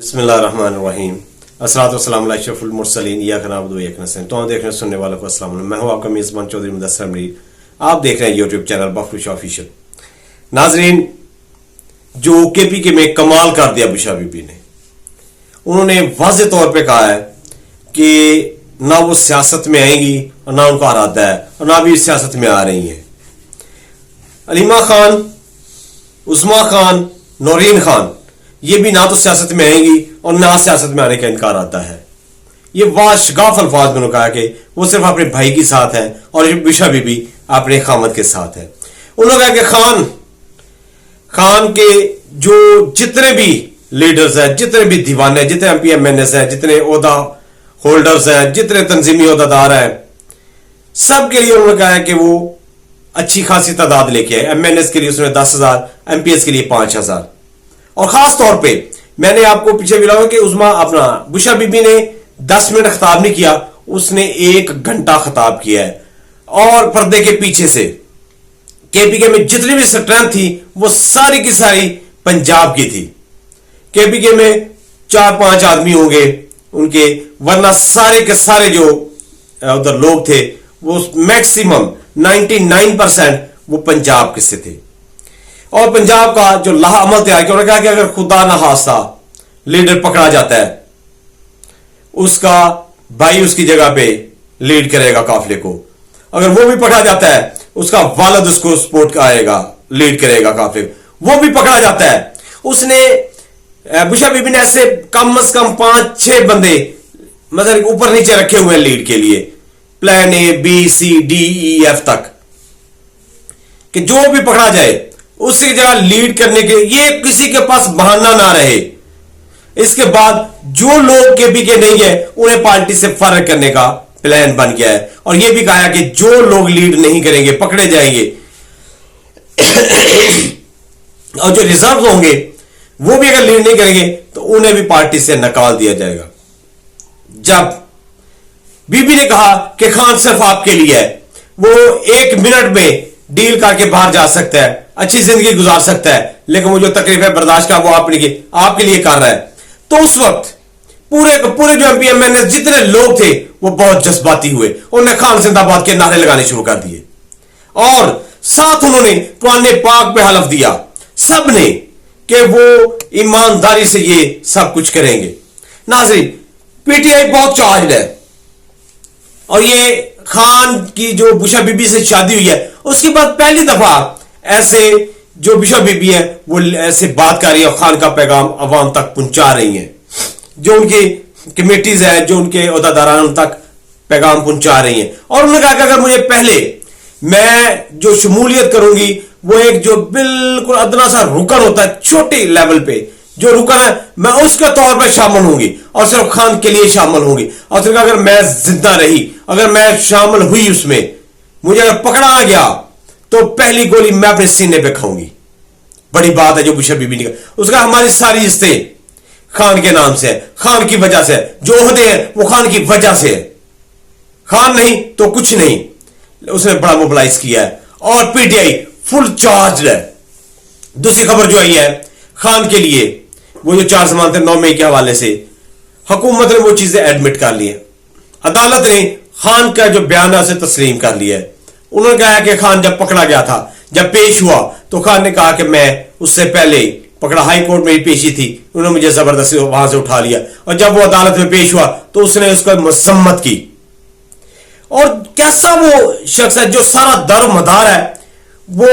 बिस्मिल्लाहिर्रहमानिर्रहीम अस्सलातु वस्सलामु अला अशरफुल मुरसलीन इय्याका नअबुदु व इय्याका नस्तईन। तो देखने सुनने वालों को अस्सलाम वालेकुम। मैं हूं आपका मेज़बान चौधरी मुदस्सिर अमरीर। आप देख रहे हैं यूट्यूब चैनल बखरुश ऑफिशियल। नाजरीन, जो केपीके में कमाल कर दिया बुशा बीबी ने, उन्होंने वाज़ेह तौर पे कहा है कि ना वो सियासत में आएंगी और ना उनका इरादा है और ना भी सियासत में आ रही हैं। अलीमा खान, उस्मा खान, नौरीन खान, ये भी ना तो सियासत में आएंगी और ना सियासत में आने का इनकार आता है। ये वाशगाफ अल्फाज में उन्होंने कहा कि वो सिर्फ अपने भाई के साथ है और बुशा बीबी अपने खामद के साथ है। उन्होंने कहा कि खान के जो जितने भी लीडर्स हैं, जितने भी दीवाने, जितने MPMNS हैं, जितने ओहदा होल्डर्स हैं, जितने तंजीमी ओहदादार हैं, सब के लिए उन्होंने कहा है कि वो अच्छी खासी तादाद लेके आए। MNS के लिए उसने 10,000, MPS के लिए 5,000। और खास तौर पे मैंने आपको पीछे मिला कि उस्मा अपना बुशा बीबी ने 10 मिनट खिताब नहीं किया, उसने 1 घंटा खिताब किया है। और पर्दे के पीछे से केपीके में जितनी भी स्ट्रेंथ थी वो सारी की सारी पंजाब की थी। केपीके में 4-5 आदमी होंगे उनके, वरना सारे के सारे जो उधर लोग थे वो मैक्सिमम 99% वो पंजाब के से थे। और पंजाब का जो लाहा अमल तैयार किया, उन्होंने कहा कि अगर खुदा ना खास्ता लीडर पकड़ा जाता है, उसका भाई उसकी जगह पे लीड करेगा काफिले को। अगर वो भी पकड़ा जाता है, उसका वालिद उसको सपोर्ट करेगा, लीड करेगा काफिले को। वो भी पकड़ा जाता है, उसने बुशा बीबी ने ऐसे कम से कम 5-6 बंदे मतलब ऊपर नीचे रखे हुए हैं लीड के लिए, plan A, B, C, D, E, F तक, कि जो भी पकड़ा जाए उसकी जगह लीड करने के, ये किसी के पास बहाना ना रहे। इसके बाद जो लोग केपीके नहीं है उन्हें पार्टी से फर्क करने का प्लान बन गया है। और यह भी कहा है कि जो लोग लीड नहीं करेंगे पकड़े जाएंगे और जो रिजर्व होंगे वो भी अगर लीड नहीं करेंगे तो उन्हें भी पार्टी से निकाल दिया जाएगा। जब बीबी ने कहा कि खान सिर्फ आपके लिए है, वो 1 मिनट में डील करके बाहर जा सकता है, अच्छी जिंदगी गुजार सकता है, लेकिन वो जो तकलीफ है बर्दाश्त का वो आपके लिए कर रहा है, तो उस वक्त पूरे जो MPMNS जितने लोग थे वो बहुत जज्बाती हुए। उन्होंने खान जिंदाबाद के नारे लगाने शुरू कर दिए और साथ उन्होंने कुरान पाक पे हलफ दिया सब ने कि वो ईमानदारी से ये सब कुछ करेंगे। नाज़रीन, PTI बहुत चार्ज है और ये खान की जो बुशा बीबी से शादी हुई है उसके बाद पहली दफा ऐसे जो बुशा बीबी है वो ऐसे बात कर रही है और खान का पैगाम अवाम तक पहुंचा रही है। जो उनकी कमेटीज है, जो उनके ओहदेदारान तक पैगाम पहुंचा रही है। और उन्होंने कहा कि अगर मुझे पहले मैं जो शमूलियत करूंगी वो एक जो बिल्कुल अदना सा रुकन होता है छोटे लेवल पे, जो रुकन है मैं उसके तौर पर शामिल होंगी और सिर्फ खान के लिए शामिल होंगी। और सिर्फ अगर मैं जिंदा रही, अगर मैं शामिल हुई उसमें, मुझे अगर पकड़ा गया तो पहली गोली मैं अपने सीने पे खाऊंगी। बड़ी बात है जो बुशा बीबी ने कहा। उसका हमारी सारी रिश्ते खान के नाम से है, खान की वजह से है, जो ओहदे हैं वो खान की वजह से है। खान नहीं तो कुछ नहीं। उसने बड़ा मोबिलाइज किया है और PTI फुल चार्ज है। दूसरी खबर जो आई है खान के लिए, वो जो 4 जमानतें 9 मई के हवाले से, हुकूमत ने वो चीजें एडमिट कर ली है। अदालत ने खान का जो बयान है उसे तस्लीम कर लिया है। उन्होंने कहा कि खान जब पकड़ा गया था, जब पेश हुआ तो खान ने कहा कि मैं उससे पहले पकड़ा, हाई कोर्ट में ही पेशी थी, उन्होंने मुझे जबरदस्ती वहां से उठा लिया। और जब वो अदालत में पेश हुआ तो उसने उसका मजम्मत की। और कैसा वो शख्स है जो सारा दर मदार है वो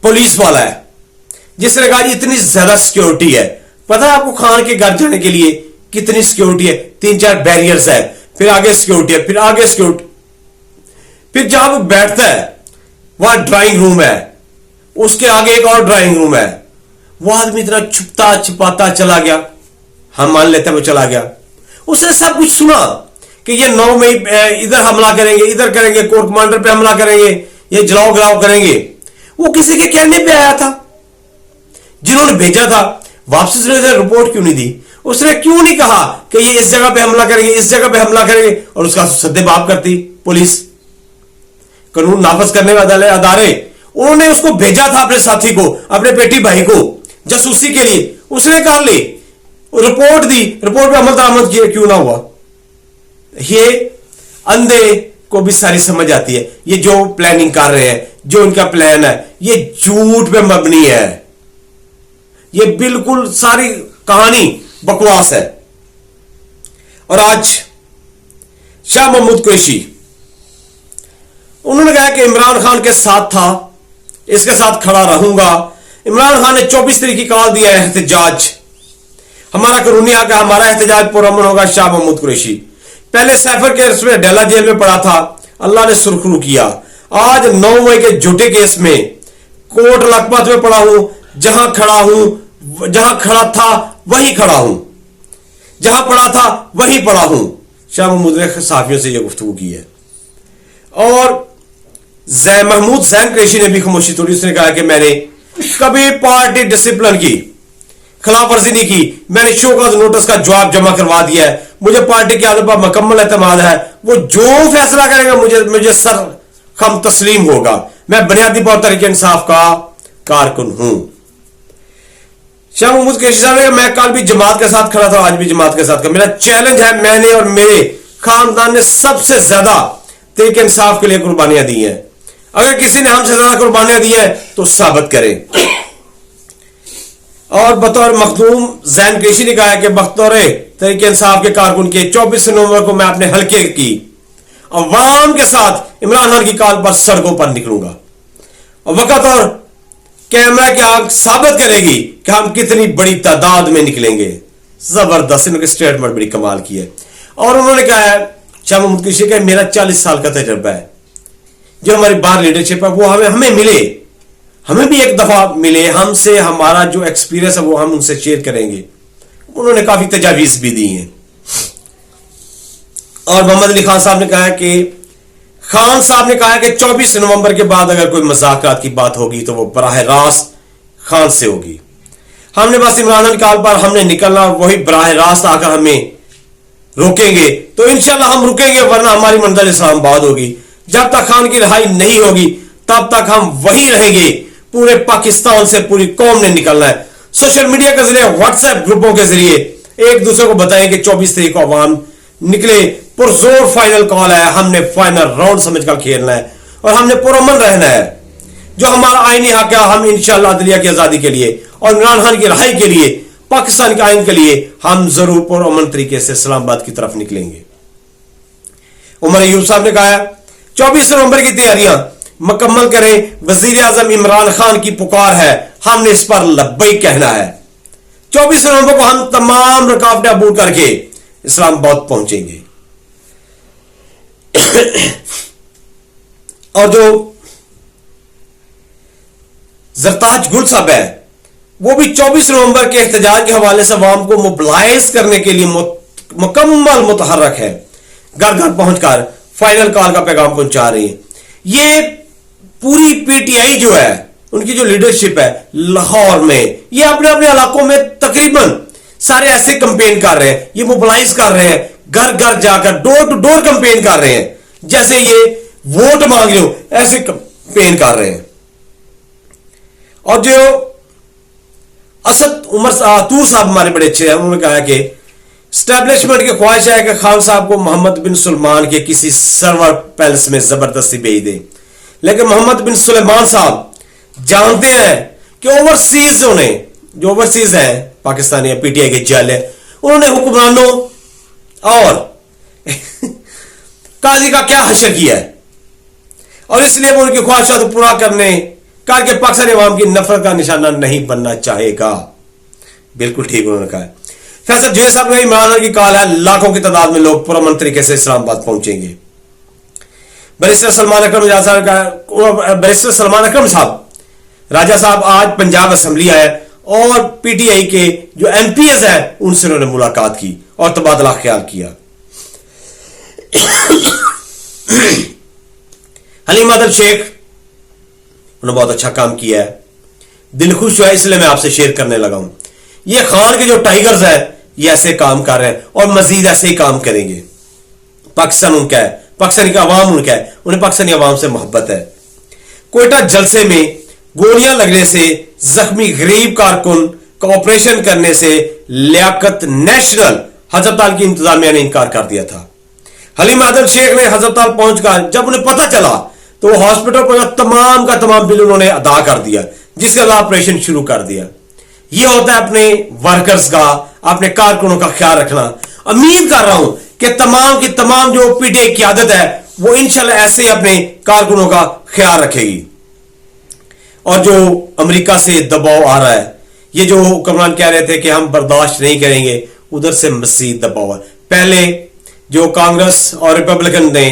पुलिस वाला है, जिसने कहा इतनी ज्यादा सिक्योरिटी है। पता है आपको खान के घर जाने के लिए कितनी सिक्योरिटी है? 3-4 बैरियर्स है, फिर आगे सिक्योरिटी है, फिर आगे सिक्योरिटी, फिर जहां वो बैठता है वहां ड्राइंग रूम है, उसके आगे एक और ड्राइंग रूम है। वो आदमी इतना छुपता छिपाता चला गया, हम मान लेते हैं वो चला गया। उसने सब कुछ सुना कि ये 9 मई इधर हमला करेंगे, इधर करेंगे, कोर्ट कमांडर पे हमला करेंगे, ये जलाओ गिलाओ करेंगे। वो किसी के कहने पे आया था, जिन्होंने भेजा था वापसी से रिपोर्ट क्यों नहीं दी? उसने क्यों नहीं कहा कि ये इस जगह पे हमला करेंगे, इस जगह पे हमला करेंगे, और उसका सद्देबाब करती पुलिस, कानून नाफज करने वाले अदारे। उन्होंने उसको भेजा था अपने साथी को, अपने बेटी भाई को, जासूसी के लिए। उसने कर ली, रिपोर्ट दी, रिपोर्ट पे अमल दरामद किए, क्यों ना हुआ? ये अंधे को भी सारी समझ आती है, ये जो प्लानिंग कर रहे हैं, जो इनका प्लान है, ये झूठ पे मबनी है, ये बिल्कुल सारी कहानी बकवास है। और आज शाह महमूद कुरैशी, उन्होंने कहा कि इमरान खान के साथ था, इसके साथ खड़ा रहूंगा। इमरान खान ने 24 तारीख की कॉल दिया है एहतजाज, हमारा कानूनी हक है, हमारा एहतजाज पुरअमन होगा। शाह महमूद कुरैशी पहले सैफर केस में डेला जेल में पड़ा था, अल्लाह ने सुरखरू किया। आज 9 मई के झूठे केस में कोर्ट लखपत में पड़ा हूं, जहां खड़ा हूं, जहां खड़ा था वहीं खड़ा हूं, जहां पड़ा था वहीं पड़ा हूं। शाह महमूद ने सहाफियों से यह गुफ्तगू की है। और महमूद जैन कुरैशी ने भी खामोशी तोड़ी, उसने कहा कि मैंने कभी पार्टी डिसिप्लिन की खिलाफ वर्जी नहीं की, मैंने शोकॉज नोटिस का जवाब जमा करवा दिया है, मुझे पार्टी के आदत पर मुकम्मल एतमाद है, वो जो फैसला करेगा मुझे सर खम तस्लीम होगा, मैं बुनियादी तौर तरीके इंसाफ का कारकुन हूं। शाह महमूद कुरैशी साहब ने, मैं कल भी जमात के साथ खड़ा था, आज भी जमात के साथ खड़ा, मेरा चैलेंज है, मैंने और मेरे खानदान ने सबसे ज्यादा तरीके इंसाफ के लिए कुर्बानियां दी हैं, अगर किसी ने हमसे ज्यादा कुर्बानियां दी है तो साबित करें। और बतौर मखदूम जैन कुरैशी ने कहा है कि बतौर तरीके इंसाफ के कारकुन के 24 नवंबर को मैं अपने हल्के की अवाम के साथ इमरान खान की कॉल पर सड़कों पर निकलूंगा, और वक्त और कैमरा की आंख साबित करेगी कि हम कितनी बड़ी तादाद में निकलेंगे। जबरदस्त इनकी स्टेटमेंट बड़ी कमाल की है। और उन्होंने कहा है शाह महमूद कुरैशी का, मेरा 40 साल का तजर्बा है, जो हमारी बार लीडरशिप है वो हमें मिले, हमें भी एक दफा मिले, हमसे हमारा जो एक्सपीरियंस है वो हम उनसे शेयर करेंगे। उन्होंने काफी तजावीज भी दी हैं। और मोहम्मद अली खान साहब ने कहा कि खान साहब ने कहा कि 24 नवंबर के बाद अगर कोई मज़ाक़ात की बात होगी तो वो बराह रास्त खान से होगी। हमने बस इमरान खान कॉल पर हमने निकलना, वही बराह रास्त आकर हमें रोकेंगे तो इंशाल्लाह हम रुकेंगे, वरना हमारी मंजिल इस्लामाबाद होगी। जब तक खान की रिहाई नहीं होगी तब तक हम वहीं रहेंगे। पूरे पाकिस्तान से पूरी कौम ने निकलना है। सोशल मीडिया के जरिए, व्हाट्सएप ग्रुपों के जरिए एक दूसरे को बताएं कि 24 तारीख को अवाम निकले, पुरजोर फाइनल कॉल है, हमने फाइनल राउंड समझकर खेलना है और हमने पुरअमन रहना है। जो हमारा आईनी हक है, हम इंशाअल्लाह अदलिया की आजादी के लिए और इमरान खान की रिहाई के लिए, पाकिस्तान के आइन के लिए हम जरूर पुरअमन तरीके से इस्लामाबाद की तरफ निकलेंगे। उमर अयूब साहब ने कहा 24 नवंबर की तैयारियां मुकम्मल करें, वजीर आजम इमरान खान की पुकार है, हमने इस पर लब्बैक कहना है। 24 नवंबर को हम तमाम रुकावटें अबूर करके इस्लामाबाद पहुंचेंगे। और जो जरताज गुल साहब है वो भी 24 नवंबर के एहतजाज के हवाले से अवाम को मोबिलाइज करने के लिए मुकम्मल मुतहर्रक है, घर घर पहुंचकर फाइनल कॉल का पैगाम पहुंचा रही है। ये पूरी पीटीआई जो है, उनकी जो लीडरशिप है लाहौर में, ये अपने अपने इलाकों में तकरीबन सारे ऐसे कंपेन कर रहे हैं, ये मोबिलाइज कर रहे हैं, घर घर जाकर डोर टू डोर कंपेन कर रहे हैं, जैसे ये वोट मांग रहे हो ऐसे कंपेन कर रहे हैं। और जो असद उमर तूर साहब हमारे बड़े अच्छे हैं, उन्होंने कहा कि स्टैब्लिशमेंट की ख्वाहिश है कि खान साहब को मोहम्मद बिन सुलेमान के किसी सर्वर पैलेस में जबरदस्ती भेज दें, लेकिन मोहम्मद बिन सुलेमान साहब जानते हैं कि ओवरसीज जो ओवरसीज है पाकिस्तानी या पीटीआई के जेल है, उन्होंने हुक्मरानों और काजी का क्या हशर किया है, और इसलिए वो उनकी ख्वाहिशात को पूरा करके पाकिस्तानी अवाम की नफरत का निशाना नहीं बनना चाहेगा। बिल्कुल ठीक उन्होंने कहा। फैसल जुहैर साहब ने इमरान खान की कॉल है, लाखों की तादाद में लोग पुरअमन तरीके से इस्लामाबाद पहुंचेंगे। बैरिस्टर सलमान अकरम साहब राजा साहब आज पंजाब असेंबली आए और पीटीआई के जो एमपीएस है उनसे उन्होंने मुलाकात की और तबादला ख्याल किया। हलीम आदल शेख उन्होंने बहुत अच्छा काम किया है, दिल खुश हुआ, इसलिए मैं आपसे शेयर करने लगा हूं। ये खान के जो टाइगर्स है ये ऐसे काम कर रहे हैं और मजीद ऐसे ही काम करेंगे। पाकिस्तान उनका है, पाकिस्तान का अवाम उनका है, उन्हें पाकिस्तानी अवाम से मोहब्बत है। कोयटा जलसे में गोलियां लगने से जख्मी गरीब कारकुन का ऑपरेशन करने से लियाकत नेशनल हजरताल की इंतजामिया ने इनकार कर दिया था। हलीम आदल शेख ने हजरताल पहुंचकर जब उन्हें पता चला तो वो हॉस्पिटल पर तमाम का तमाम बिल उन्होंने अदा कर दिया, जिसके बाद ऑपरेशन शुरू कर दिया। यह होता है अपने वर्कर्स का, अपने कारकुनों का ख्याल रखना। उम्मीद कर रहा हूं कि तमाम की तमाम जो पीटीआई की आदत है वो इंशाल्लाह ऐसे अपने कारकुनों का ख्याल रखेगी। और जो अमेरिका से दबाव आ रहा है, ये जो हुक्मरान कह रहे थे कि हम बर्दाश्त नहीं करेंगे, उधर से मजीद दबाव है। पहले जो कांग्रेस और रिपब्लिकन ने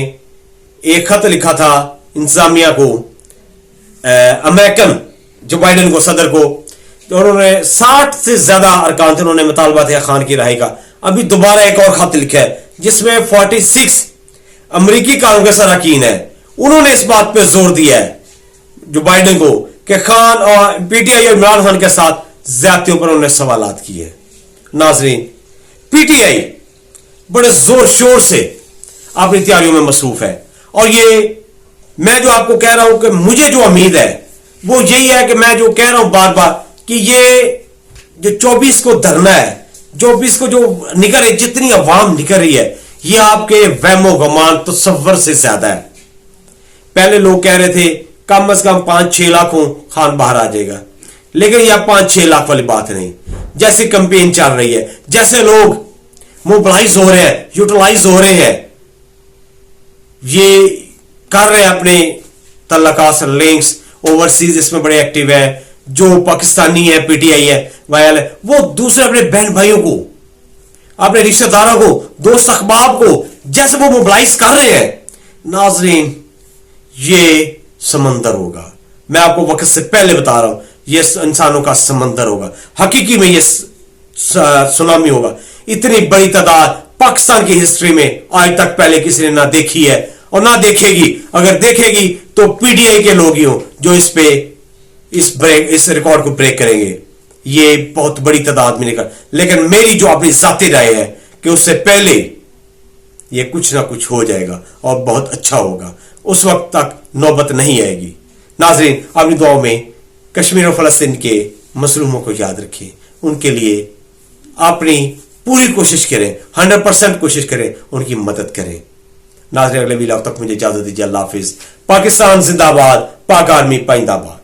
एक खत लिखा था इंतजामिया को, अमेरिकन जो बाइडेन को, सदर को, तो उन्होंने 60 से ज्यादा अरकान थे, उन्होंने मुतालबा थे खान की रहाई का। अभी दोबारा एक और खत लिखा है जिसमें 46 अमरीकी कांग्रेस अरकान है, उन्होंने इस बात पे जोर दिया है जो बाइडेन को कि खान और पीटीआई और इमरान खान के साथ ज्यादतियों पर उन्होंने सवालात किए। नाजरीन, पीटीआई बड़े जोर शोर से अपनी तैयारियों में मसरूफ है, और ये मैं जो आपको कह रहा हूं कि मुझे जो उम्मीद है वो यही है कि मैं जो कह रहा हूं बार बार कि ये जो 24 को धरना है, 24 को जो निकल रही, जितनी अवाम निकल रही है, ये आपके वहमो गमान तसव्वुर से ज्यादा है। पहले लोग कह रहे थे कम से कम 5-6 लाख हो, खान बाहर आ जाएगा, लेकिन यह 5-6 लाख वाली बात नहीं। जैसी कैंपेन चल रही है, जैसे लोग मोबिलाइज हो रहे हैं, यूटिलाइज हो रहे हैं, ये कर रहे हैं अपने तल्लकात लिंक्स ओवरसीज, इसमें बड़े एक्टिव है। जो पाकिस्तानी है, पीटीआई है, वायल है, वो दूसरे अपने बहन भाइयों को, अपने रिश्तेदारों को, दोस्त अहबाब को जैसे वो मोबिलाइज कर रहे हैं, नाजरीन ये समंदर होगा। मैं आपको वक्त से पहले बता रहा हूं, ये इंसानों का समंदर होगा, हकीकी में ये सुनामी होगा। इतनी बड़ी तादाद पाकिस्तान की हिस्ट्री में आज तक पहले किसी ने ना देखी है और ना देखेगी। अगर देखेगी तो पीटीआई के लोग ही हो जो इस रिकॉर्ड को ब्रेक करेंगे। ये बहुत बड़ी तादाद में निकल, लेकिन मेरी जो अपनी जाती राय है कि उससे पहले ये कुछ ना कुछ हो जाएगा और बहुत अच्छा होगा। उस वक्त तक नौबत नहीं आएगी। नाजरीन, अपनी दुआओं में कश्मीर और फलस्तीन के मसलूमों को याद रखें, उनके लिए अपनी पूरी कोशिश करें, 100% कोशिश करें, उनकी मदद करें। नाज़रीन, अगले वीडियो तक मुझे इजाजत दीजिए। अल्लाह हाफिज। पाकिस्तान जिंदाबाद, पाक आर्मी पाइंदाबाद।